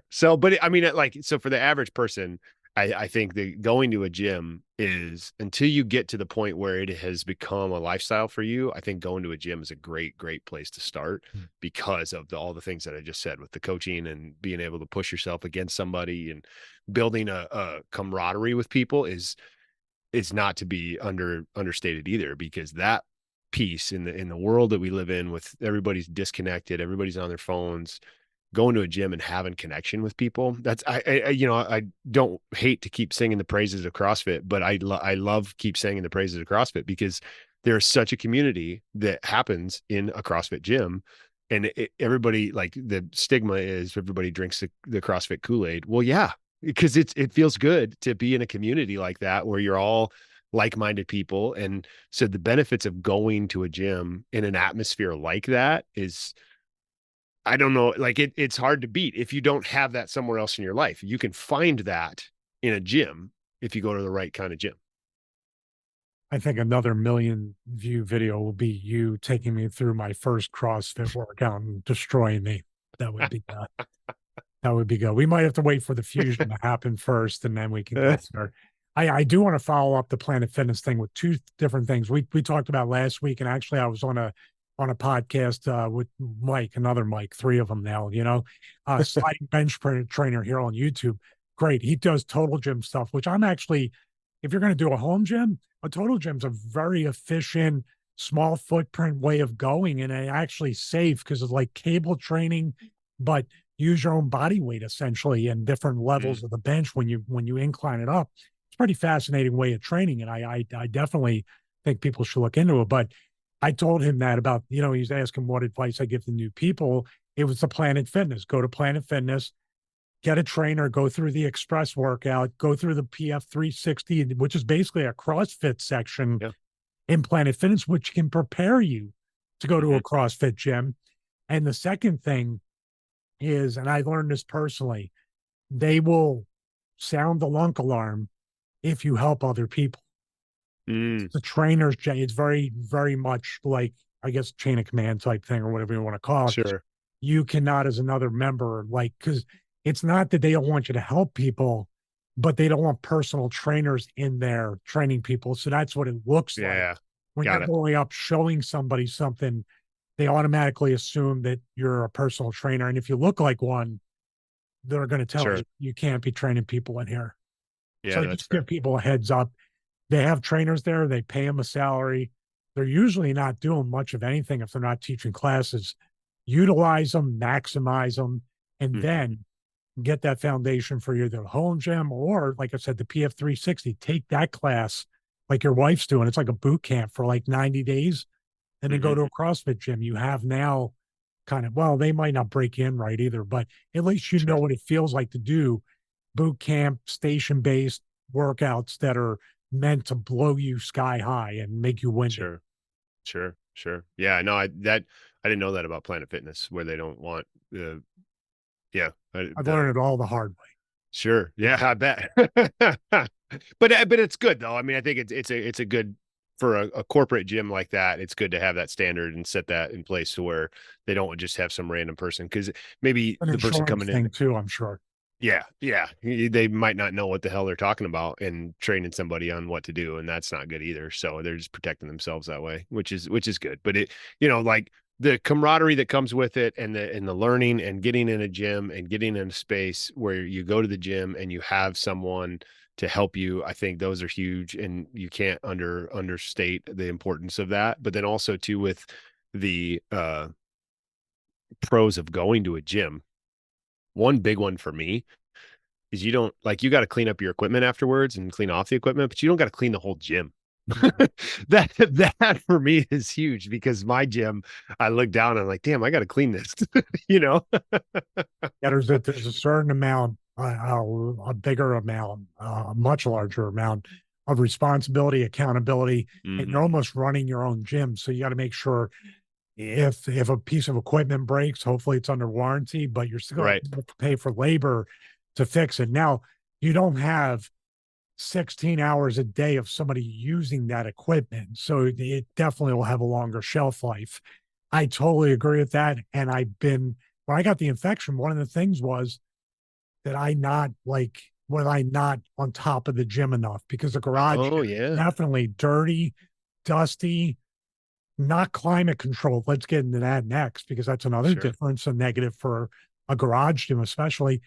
So, but I mean, so for the average person, I think that going to a gym is, until you get to the point where it has become a lifestyle for you, I think going to a gym is a great place to start because of all the things that I just said with the coaching and being able to push yourself against somebody and building a camaraderie with people is not to be understated either, because that piece in the world that we live in, with everybody's disconnected, everybody's on their phones, going to a gym and having connection with people, that's I don't hate to keep singing the praises of CrossFit, but I love keep singing the praises of CrossFit because there's such a community that happens in a CrossFit gym. And everybody, like, the stigma is everybody drinks the CrossFit Kool-Aid. Well, yeah, because it feels good to be in a community like that where you're all like-minded people. And so the benefits of going to a gym in an atmosphere like that is, I don't know, like it's hard to beat if you don't have that somewhere else in your life. You can find that in a gym if you go to the right kind of gym. I think another million view video will be you taking me through my first CrossFit workout and destroying me. That would be that would be good. We might have to wait for the fusion to happen first, and then we can get started. I do want to follow up the Planet Fitness thing with two different things. We talked about last week, and actually I was on a podcast with Mike, another Mike, three of them now, sliding bench trainer here on YouTube. Great. He does total gym stuff, which I'm actually, if you're going to do a home gym, a total gym's a very efficient, small footprint way of going, and actually safe because it's like cable training, but use your own body weight essentially and different levels of the bench when you incline it up. It's a pretty fascinating way of training, and I definitely think people should look into it. But I told him that about, he's asking what advice I give to new people. It was the Planet Fitness. Go to Planet Fitness. get a trainer, go through the express workout, go through the PF 360, which is basically a CrossFit section Yeah. in Planet Fitness, which can prepare you to go to Mhm. a CrossFit gym. And the second thing is, and I learned this personally, they will sound the lunk alarm if you help other people. Mm, The trainer's, it's very, very much like, I guess, chain of command type thing or whatever you want to call it. sure. You cannot, as another member, like, because it's not that they don't want you to help people, but they don't want personal trainers in there training people. So that's what it looks like. Yeah. When you're Got it. going up showing somebody something, they automatically assume that you're a personal trainer. And if you look like one, they're going to tell Sure. you you can't be training people in here. So Yeah, I that's just fair. give people a heads up. They have trainers there, they pay them a salary. They're usually not doing much of anything if they're not teaching classes. Utilize them, maximize them, and Mhm. then get that foundation for either home gym or, like I said, the PF 360. Take that class like your wife's doing. It's like a boot camp for like 90 days and then go Mhm. to a CrossFit gym. You have now kind of, well, they might not break in right either, but at least you know Sure. what it feels like to do boot camp, station based workouts that are meant to blow you sky high and make you winded. Sure. Sure. Sure. Yeah, no, I didn't know that about Planet Fitness where they don't want yeah, I've the learned it all the hard way. sure. Yeah, I bet. But it's good though. I mean, I think it's a good for a corporate gym like that. It's good to have that standard and set that in place to where they don't just have some random person because maybe An the person insurance coming in, thing too, I'm sure. yeah, yeah, they might not know what the hell they're talking about and training somebody on what to do, and that's not good either. So they're just protecting themselves that way, which is good. But it, like the camaraderie that comes with it, and the learning and getting in a gym and getting in a space where you go to the gym and you have someone to help you. I think those are huge, and you can't understate the importance of that. But then also too with the pros of going to a gym. One big one for me is you don't like you got to clean up your equipment afterwards and clean off the equipment, but you don't got to clean the whole gym. That for me is huge because my gym, I look down and I'm like, damn, I got to clean this, you know? Yeah, there's a certain amount, a bigger amount, a much larger amount of responsibility, accountability, and Hmm. you're almost running your own gym. So you got to make sure if a piece of equipment breaks, hopefully it's under warranty, but you're still going Right. to have to pay for labor to fix it. Now, you don't have 16 hours a day of somebody using that equipment. So it definitely will have a longer shelf life. I totally agree with that. And when I got the infection, one of the things was that was I not on top of the gym enough because the garage Oh gym is yeah. definitely dirty, dusty, not climate controlled. Let's get into that next because that's another Sure. difference, a negative for a garage gym, especially.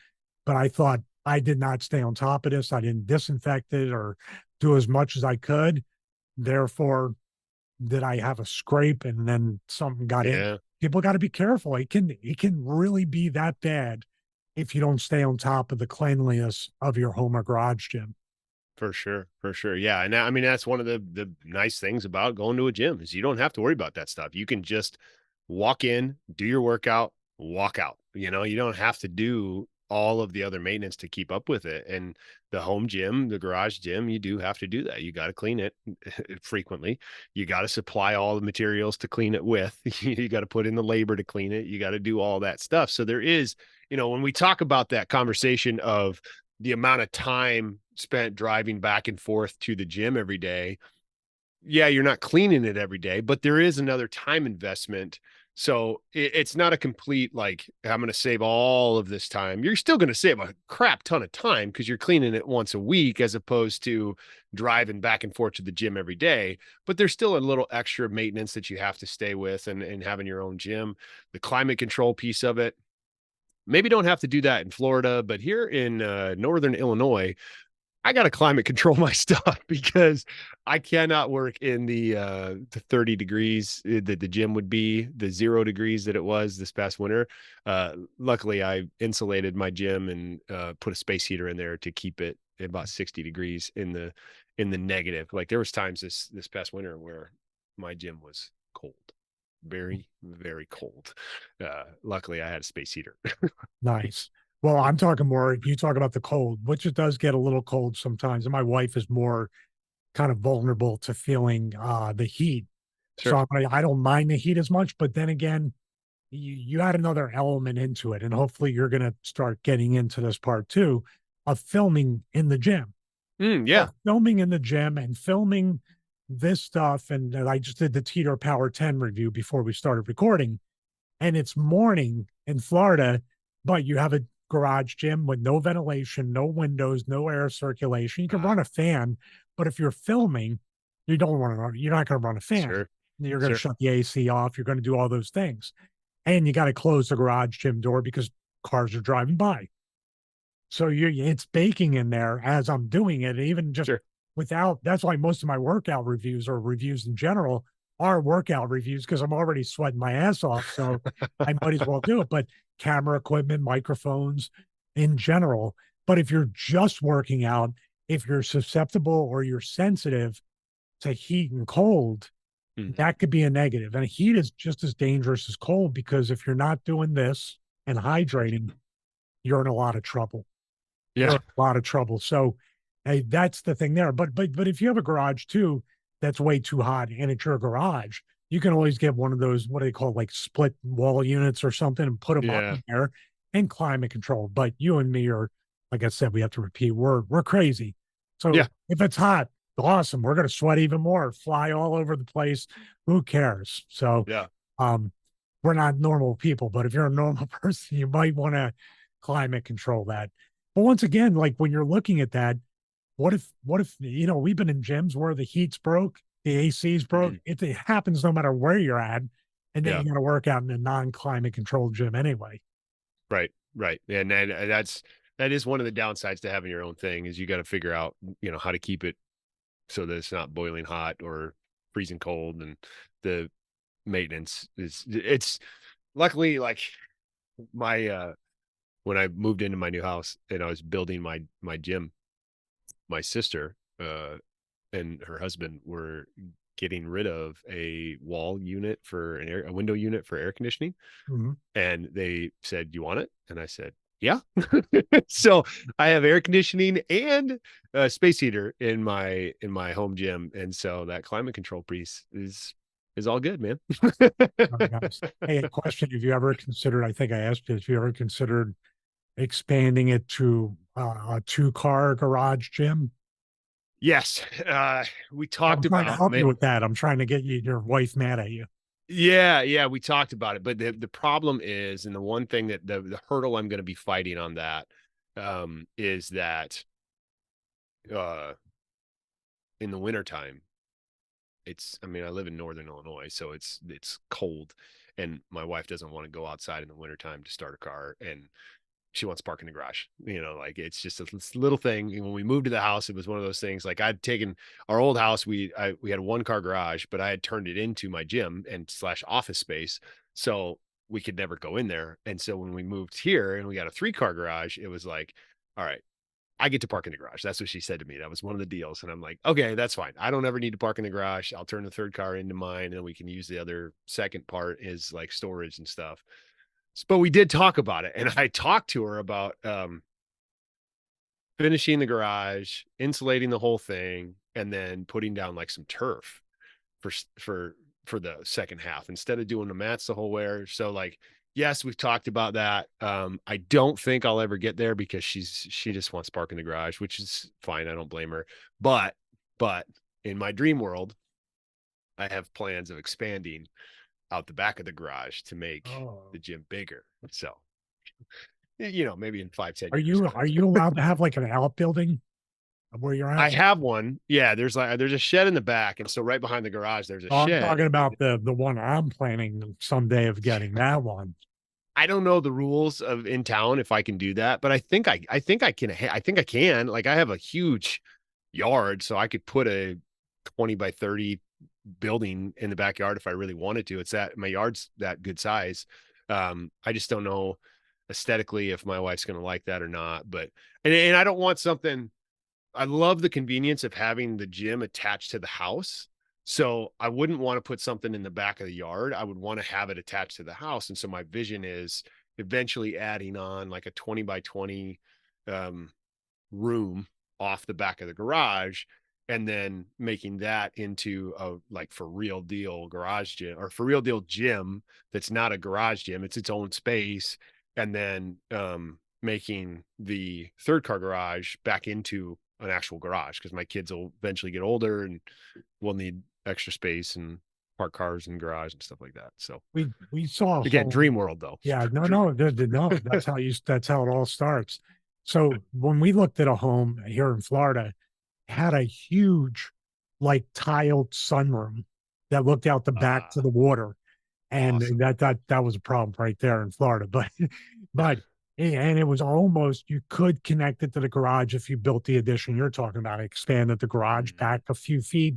But I thought I did not stay on top of this. I didn't disinfect it or do as much as I could. Therefore, did I have a scrape and then something got in? Yeah. People got to be careful. It can really be that bad if you don't stay on top of the cleanliness of your home or garage gym. For sure, for sure. Yeah, and I mean that's one of the nice things about going to a gym is you don't have to worry about that stuff. You can just walk in, do your workout, walk out. You don't have to do all of the other maintenance to keep up with it. And the home gym, the garage gym, you do have to do that. You got to clean it frequently. You got to supply all the materials to clean it with. You got to put in the labor to clean it. You got to do all that stuff. So there is, when we talk about that conversation of the amount of time spent driving back and forth to the gym every day. Yeah, you're not cleaning it every day, but there is another time investment. So it's not a complete like I'm going to save all of this time. You're still going to save a crap ton of time because you're cleaning it once a week as opposed to driving back and forth to the gym every day. But there's still a little extra maintenance that you have to stay with and having your own gym. The climate control piece of it, maybe don't have to do that in Florida, but here in Northern Illinois, I got to climate control my stuff because I cannot work in the 30 degrees that the gym would be, the 0 degrees that it was this past winter. Luckily, I insulated my gym and put a space heater in there to keep it at about 60 degrees in the negative. Like there was times this past winter where my gym was cold, very, very cold. Luckily, I had a space heater. Nice. Well, I'm talking more, you talk about the cold, which it does get a little cold sometimes. And my wife is more kind of vulnerable to feeling the heat. Sure. So I don't mind the heat as much, but then again, you add another element into it. And hopefully you're going to start getting into this part too of filming in the gym. Yeah. So filming in the gym and filming this stuff. And I just did the Teeter Power 10 review before we started recording. And it's morning in Florida, but you have a garage gym with no ventilation, no windows, no air circulation. You can run a fan, but if you're filming, you don't want to run, you're not going to run a fan. Sure. You're going to Sure. shut the AC off. You're going to do all those things. And you got to close the garage gym door because cars are driving by. So it's baking in there as I'm doing it, even just Sure. without. That's why most of my workout reviews or reviews in general are workout reviews because I'm already sweating my ass off. So I might as well do it. But camera equipment, microphones in general. But if you're just working out, if you're susceptible or you're sensitive to heat and cold, that could be a negative. And heat is just as dangerous as cold because if you're not doing this and hydrating, you're in a lot of trouble. You're Yeah. in a lot of trouble. So hey, that's the thing there. But if you have a garage too that's way too hot and it's your garage, you can always get one of those, what do they call, like split wall units or something, and put them up Yeah. in there and climate control. But you and me are, like I said, we have to repeat, we're crazy. So Yeah. if it's hot, awesome. We're gonna sweat even more, fly all over the place. Who cares? So Yeah. um we're not normal people, but if you're a normal person, you might want to climate control that. But once again, like when you're looking at that, what if we've been in gyms where the heat's broke, the AC's broke. It happens no matter where you're at, and then Yeah. you got to work out in a non-climate controlled gym anyway. Right. Right. And then that is one of the downsides to having your own thing is you got to figure out, how to keep it so that it's not boiling hot or freezing cold. And the maintenance it's luckily like my when I moved into my new house and I was building my gym, my sister and her husband were getting rid of a wall unit for a window unit for air conditioning. Mhm. And they said, "You want it?" And I said, "Yeah." So I have air conditioning and a space heater in my home gym, and so that climate control piece is all good, man. Very nice. Hey, a question: have you ever considered? I think I asked you. Have you ever considered expanding it to a two-car garage gym? Yes, we I'm talked trying to about help you with that. I'm trying to get your wife mad at you. yeah, we talked about it, but the problem is, and the one thing that the hurdle I'm going to be fighting on that is that uh in the wintertime I mean, I live in northern Illinois, so it's cold, and my wife doesn't want to go outside in the wintertime to start a car, and she wants to park in the garage. Like it's just a little thing. And when we moved to the house, it was one of those things. Like I'd taken our old house, we had a 1-car garage, but I had turned it into my gym and slash office space, so we could never go in there. And so when we moved here and we got a 3-car garage, it was like, all right, I get to park in the garage. That's what she said to me. That was one of the deals. And I'm like, okay, that's fine. I don't ever need to park in the garage. I'll turn the 3rd car into mine, and then we can use the other second part is like storage and stuff. But we did talk about it. And I talked to her about finishing the garage, insulating the whole thing, and then putting down like some turf for for the second half instead of doing the mats the whole way. So like, yes, we've talked about that. I don't think I'll ever get there because she just wants to park in the garage, which is fine. I don't blame her. But in my dream world, I have plans of expanding out the back of the garage to make Oh, the gym bigger. So, maybe in 5, 10 are years. you allowed to have like an outbuilding where you're at? I have one. Yeah, there's a shed in the back, and so right behind the garage there's a Oh, I'm shed. talking about the one I'm planning someday of getting that one. I don't know the rules of in town if I can do that, but I think I can. I think I can. Like I have a huge yard, so I could put a 20 by 30 building in the backyard if I really wanted to. It's that my yard's that good size. I just don't know aesthetically if my wife's going to like that or not. But and I don't want something. I love the convenience of having the gym attached to the house. So I wouldn't want to put something in the back of the yard. I would want to have it attached to the house. And so my vision is eventually adding on like a 20 by 20 room off the back of the garage, and then making that into a like for real deal garage gym, or for real deal gym that's not a garage gym, it's its own space. And then making the third car garage back into an actual garage, because my kids will eventually get older and we'll need extra space and park cars and garage and stuff like that. So we saw a again, home. dream world though. Yeah, no, that's how it all starts. So when we looked at a home here in Florida, it had a huge, like tiled sunroom that looked out the back to the water, and Awesome. that was a problem right there in Florida. But and it was almost, you could connect it to the garage if you built the addition you're talking about, expanded the garage back a few feet.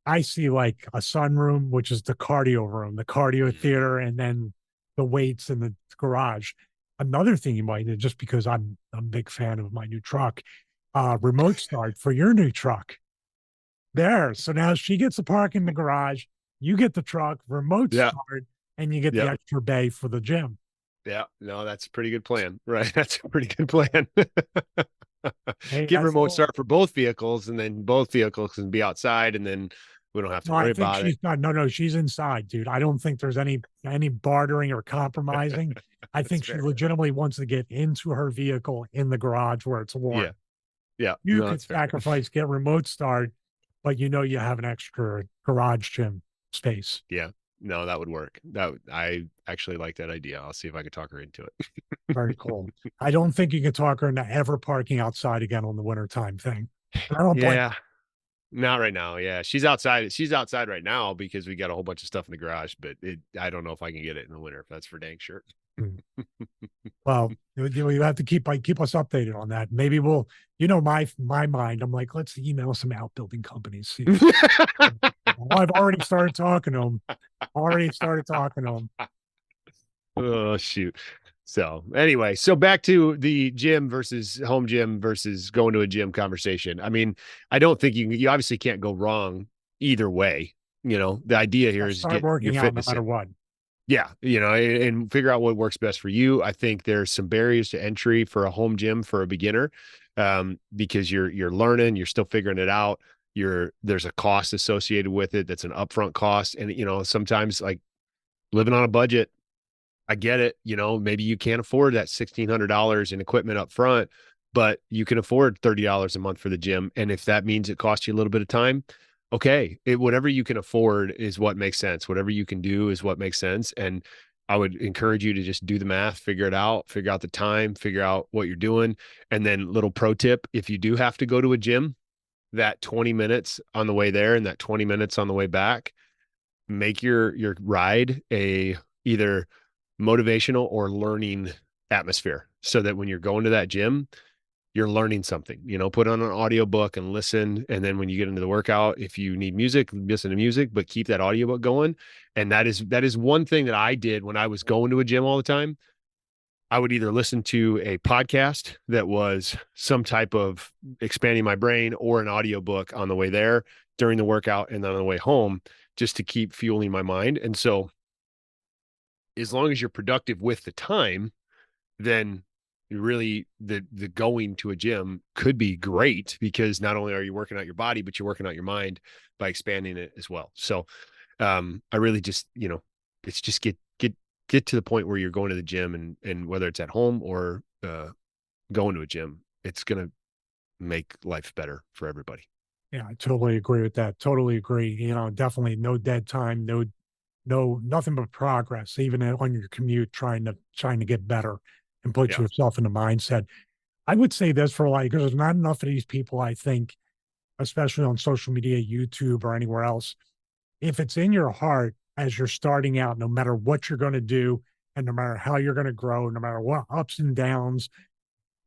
I see like a sunroom, which is the cardio room, the cardio theater, and then the weights in the garage. Another thing you might do, just because I'm a big fan of my new truck, remote start for your new truck. There. So now she gets the park in the garage, you get the truck, remote Yeah. start, and you get the Yeah. extra bay for the gym. Yeah. No, that's a pretty good plan. Right. That's a pretty good plan. Hey, Get that's remote all. start for both vehicles, and then both vehicles can be outside, and then we don't have to No, I worry think about it. she's not. No, she's inside, dude. I don't think there's any bartering or compromising. I That's think she fair. legitimately wants to get into her vehicle in the garage where it's warm. Yeah. Yeah. You No, could that's fair. sacrifice, get remote start, but you have an extra garage gym space. Yeah. No, that would work. I actually like that idea. I'll see if I can talk her into it. Very cool. I don't think you can talk her into ever parking outside again on the wintertime thing. And I don't blame. Yeah. Not right now. Yeah. She's outside. She's outside right now because we got a whole bunch of stuff in the garage, but I don't know if I can get it in the winter, if that's for dang sure. Well, you have to keep us updated on that. Maybe we'll, my mind. I'm like, let's email some outbuilding companies. See I've already started talking to them. Oh, shoot. So anyway, so back to the gym versus home gym versus going to a gym conversation. I mean, I don't think you obviously can't go wrong either way. The idea here I'll is start get your working out no fitness matter in. what. Yeah, and figure out what works best for you. I think there's some barriers to entry for a home gym for a beginner, because you're learning, you're still figuring it out. There's a cost associated with it that's an upfront cost, and sometimes like living on a budget. I get it. Maybe you can't afford that $1,600 in equipment up front, but you can afford $30 a month for the gym. And if that means it costs you a little bit of time, okay, whatever you can afford is what makes sense. Whatever you can do is what makes sense. And I would encourage you to just do the math, figure it out, figure out the time, figure out what you're doing. And then little pro tip, if you do have to go to a gym, that 20 minutes on the way there and that 20 minutes on the way back, make your ride a either motivational or learning atmosphere, so that when you're going to that gym, you're learning something. Put on an audiobook and listen. And then when you get into the workout, if you need music, listen to music, but keep that audiobook going. And that is one thing that I did when I was going to a gym all the time. I would either listen to a podcast that was some type of expanding my brain, or an audiobook on the way there during the workout and then on the way home, just to keep fueling my mind. And so as long as you're productive with the time, then really the going to a gym could be great, because not only are you working out your body, but you're working out your mind by expanding it as well. So I really just, it's just get to the point where you're going to the gym, and whether it's at home or going to a gym, it's going to make life better for everybody. Yeah, I totally agree with that. Totally agree. Definitely no dead time, nothing but progress, even on your commute, trying to get better and put Yeah. yourself in the mindset. I would say this for because there's not enough of these people, I think, especially on social media, YouTube, or anywhere else. If it's in your heart as you're starting out, no matter what you're going to do, and no matter how you're going to grow, no matter what ups and downs,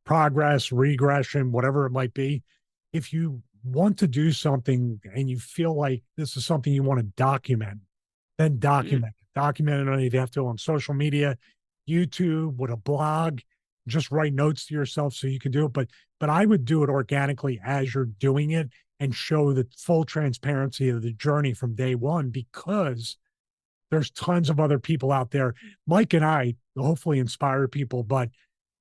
progress, regression, whatever it might be, if you want to do something and you feel like this is something you want to document, then document it. Document it. You have to on social media, YouTube, with a blog. Just write notes to yourself so you can do it. But I would do it organically as you're doing it, and show the full transparency of the journey from day one, because there's tons of other people out there. Mike and I hopefully inspire people, but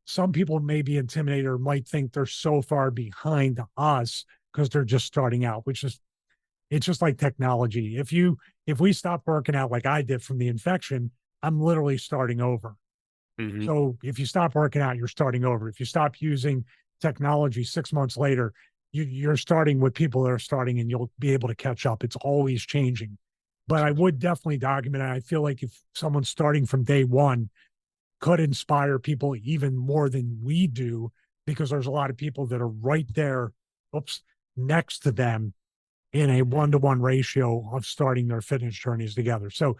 some people may be intimidated or might think they're so far behind us because they're just starting out, which is, it's just like technology. If we stop working out like I did from the infection, I'm literally starting over. Mm-hmm. So if you stop working out, you're starting over. If you stop using technology 6 months later, you're starting with people that are starting, and you'll be able to catch up. It's always changing. But I would definitely document it. I feel like if someone's starting from day one, could inspire people even more than we do, because there's a lot of people that are right there, next to them in a 1-to-1 ratio of starting their fitness journeys together. So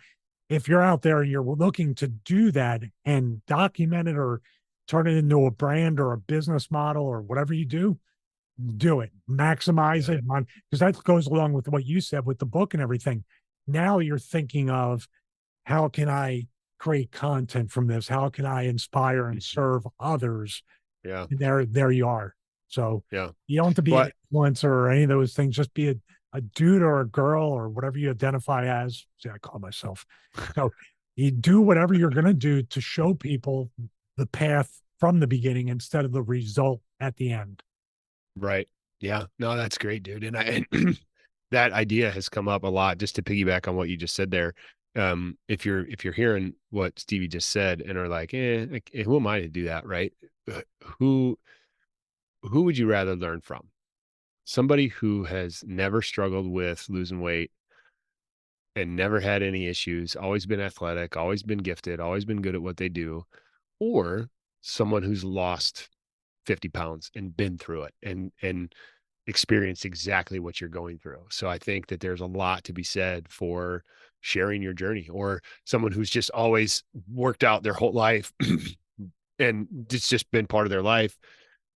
if you're out there and you're looking to do that and document it or turn it into a brand or a business model or whatever you do it, maximize it, because that goes along with what you said with the book and everything. Now you're thinking of, how can I create content from this? How can I inspire and serve others? Yeah. And there you are. So Yeah. you don't have to be an But influencer or any of those things. Just be a dude or a girl or whatever you identify as. See, I call myself. So you do whatever you're going to do to show people the path from the beginning instead of the result at the end. right. Yeah. No, that's great, dude. And that idea has come up a lot, just to piggyback on what you just said there. If you're hearing what Stevie just said and are like, who am I to do that? Right. Uh, Who, who would you rather learn from? Somebody who has never struggled with losing weight and never had any issues, always been athletic, always been gifted, always been good at what they do, or someone who's lost 50 pounds and been through it and experienced exactly what you're going through. So I think that there's a lot to be said for sharing your journey, or someone who's just always worked out their whole life and it's just been part of their life.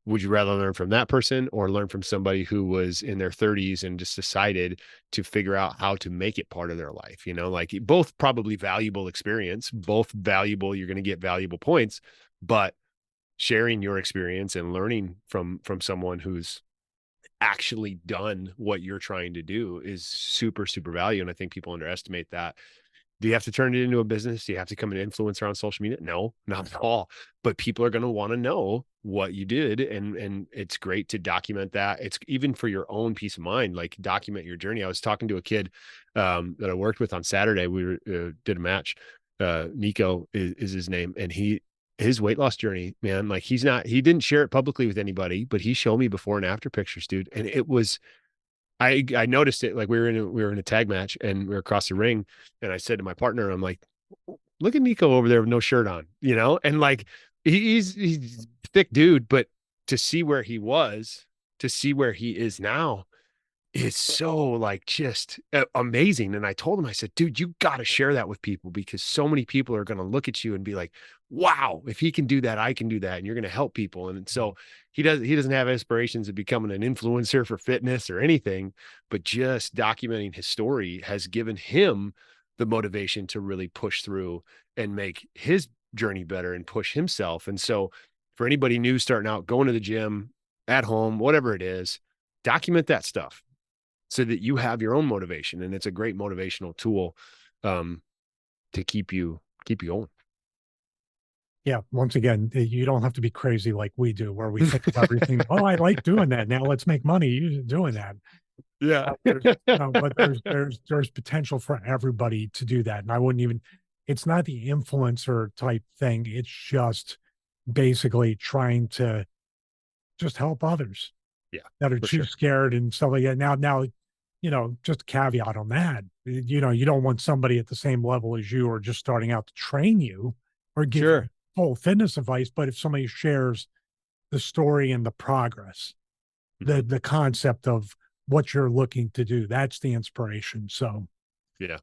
Would you rather learn from that person or learn from somebody who was in their 30s and just decided to figure out how to make it part of their life? Like, both probably valuable experience, both valuable, you're going to get valuable points, but sharing your experience and learning from someone who's actually done what you're trying to do is super, super value. And I think people underestimate that. Do you have to turn it into a business? Do you have to become an influencer on social media? No, not at all. But people are going to want to know what you did. And it's great to document that. It's even for your own peace of mind, like, document your journey. I was talking to a kid that I worked with on Saturday. We did a match. Nico is his name. And his weight loss journey, man, like, he didn't share it publicly with anybody, but he showed me before and after pictures, dude. And it was, I noticed it. Like, we were in a tag match and we were across the ring, and I said to my partner, I'm like, look at Nico over there with no shirt on, and like, he's a thick dude, but to see where he was, to see where he is now, is so, like, just amazing. And I told him, I said, dude, you got to share that with people, because so many people are going to look at you and be like, wow, if he can do that, I can do that. And you're going to help people. And so he doesn't have aspirations of becoming an influencer for fitness or anything, but just documenting his story has given him the motivation to really push through and make his journey better and push himself. And so for anybody new starting out, going to the gym, at home, whatever it is, document that stuff so that you have your own motivation. And it's a great motivational tool to keep you going. Yeah. Once again, you don't have to be crazy like we do, where we think of everything. Oh, I like doing that. Now let's make money doing that. Yeah. But there's potential for everybody to do that. And I wouldn't even, it's not the influencer type thing. It's just basically trying to just help others Yeah, that are too scared and stuff like that. Now, just a caveat on that. You don't want somebody at the same level as you or just starting out to train you or give you full fitness advice. But if somebody shares the story and the progress, the concept of what you're looking to do, that's the inspiration. So Yeah.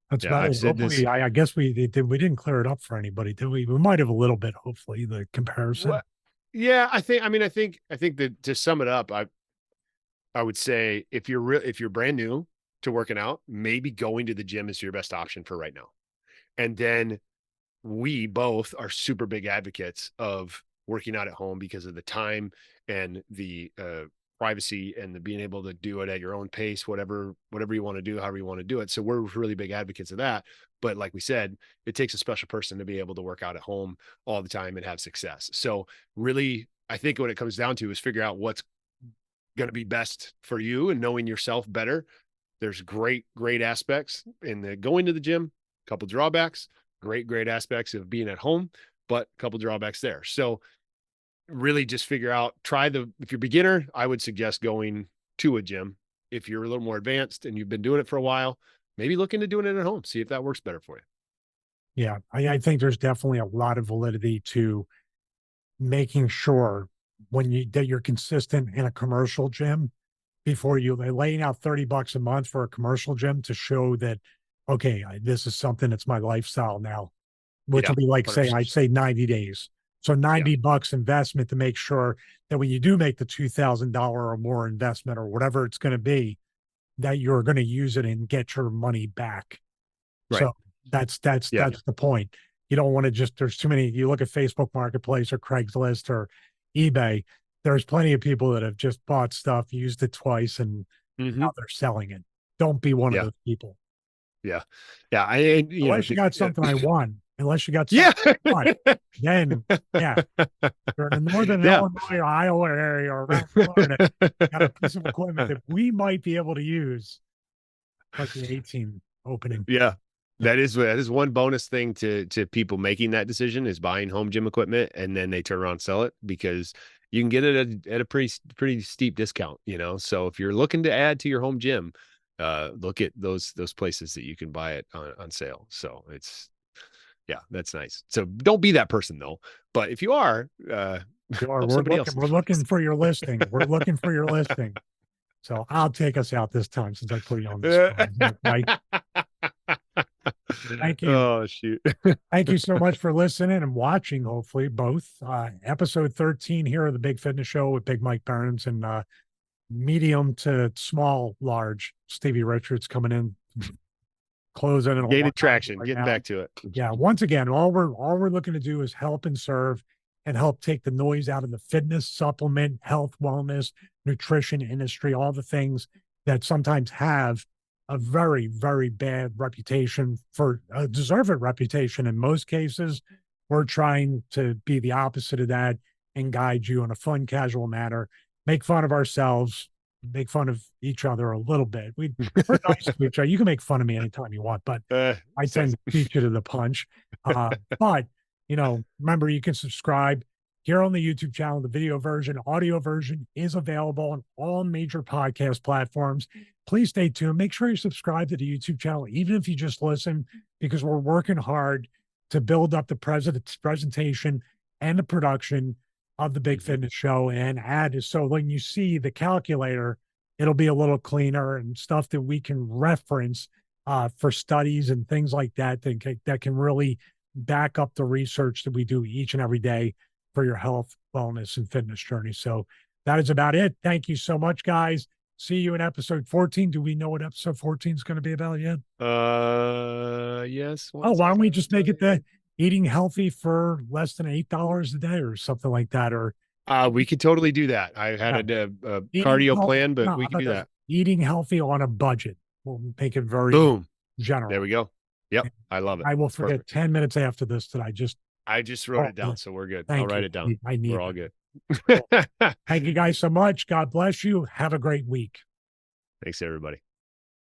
that's Yeah. about I've it. said Hopefully, this. I guess we didn't clear it up for anybody, did we? We might have a little bit, hopefully, the comparison. What? Yeah, I think that, to sum it up, I would say, if you're brand new to working out, maybe going to the gym is your best option for right now. And then we both are super big advocates of working out at home because of the time and the privacy and the being able to do it at your own pace, whatever you want to do, however you want to do it. So we're really big advocates of that. But like we said, it takes a special person to be able to work out at home all the time and have success. So really, I think what it comes down to is figure out what's going to be best for you and knowing yourself better. There's great aspects in the going to the gym, a couple drawbacks, great aspects of being at home, but a couple drawbacks there. So really just figure out, if you're beginner, I would suggest going to a gym. If you're a little more advanced and you've been doing it for a while, maybe look into doing it at home, see if that works better for you. Yeah. I think there's definitely a lot of validity to making sure that you're consistent in a commercial gym before you laying out $30 a month for a commercial gym to show that, okay, this is something that's my lifestyle now, which will be like, 100%. I'd say 90 days. So $90 investment to make sure that when you do make the $2,000 or more investment or whatever it's going to be, that you're going to use it and get your money back. Right. So that's the point. You don't want to there's too many, you look at Facebook Marketplace or Craigslist or eBay, there's plenty of people that have just bought stuff, used it twice, and now they're selling it. Don't be one of those people. Yeah. Unless you got something I want. Unless you got something I want. Then, you're in the northern Illinois or Iowa area or around Florida, got a piece of equipment that we might be able to use, like the 18 opening. Yeah. That is one bonus thing to people making that decision, is buying home gym equipment and then they turn around and sell it, because you can get it at a pretty steep discount, So if you're looking to add to your home gym, look at those places that you can buy it on sale. So that's nice. So don't be that person though. But if you are, we're looking for your listing. We're looking for your listing. So I'll take us out this time since I put you on the spot. Right? Thank you. Oh, shoot. Thank you so much for listening and watching, hopefully, both. Episode 13 here of the Big Fitness Show with Big Mike Behrens and medium to small, large Stevie Richards coming in, closing and gated traction, getting back to it. Yeah. Once again, all we're looking to do is help and serve and help take the noise out of the fitness, supplement, health, wellness, nutrition industry, all the things that sometimes have a very, very bad reputation, for a deserved reputation. In most cases, we're trying to be the opposite of that and guide you in a fun, casual manner, make fun of ourselves, make fun of each other a little bit. We're nice to each other. You can make fun of me anytime you want, but I tend to beat you to the punch. But, remember, you can subscribe here on the YouTube channel. The video version, audio version is available on all major podcast platforms. Please stay tuned. Make sure you subscribe to the YouTube channel, even if you just listen, because we're working hard to build up the presentation and the production of the Big Fitness Show and add. So when you see the calculator, it'll be a little cleaner and stuff that we can reference for studies and things like that, that can really back up the research that we do each and every day for your health, wellness, and fitness journey. So that is about it. Thank you so much, guys. See you in episode 14. Do we know what episode 14 is going to be about yet? Yes. Why don't we just make it the eating healthy for less than $8 a day or something like that? Or we could totally do that. I had a cardio plan, but we can do that. Eating healthy on a budget. We'll make it very general. There we go. Yep. I love it. I will forget 10 minutes after this that I just wrote it down, so we're good. I'll write it down. We're all good. Thank you guys so much. God bless you. Have a great week. Thanks, everybody.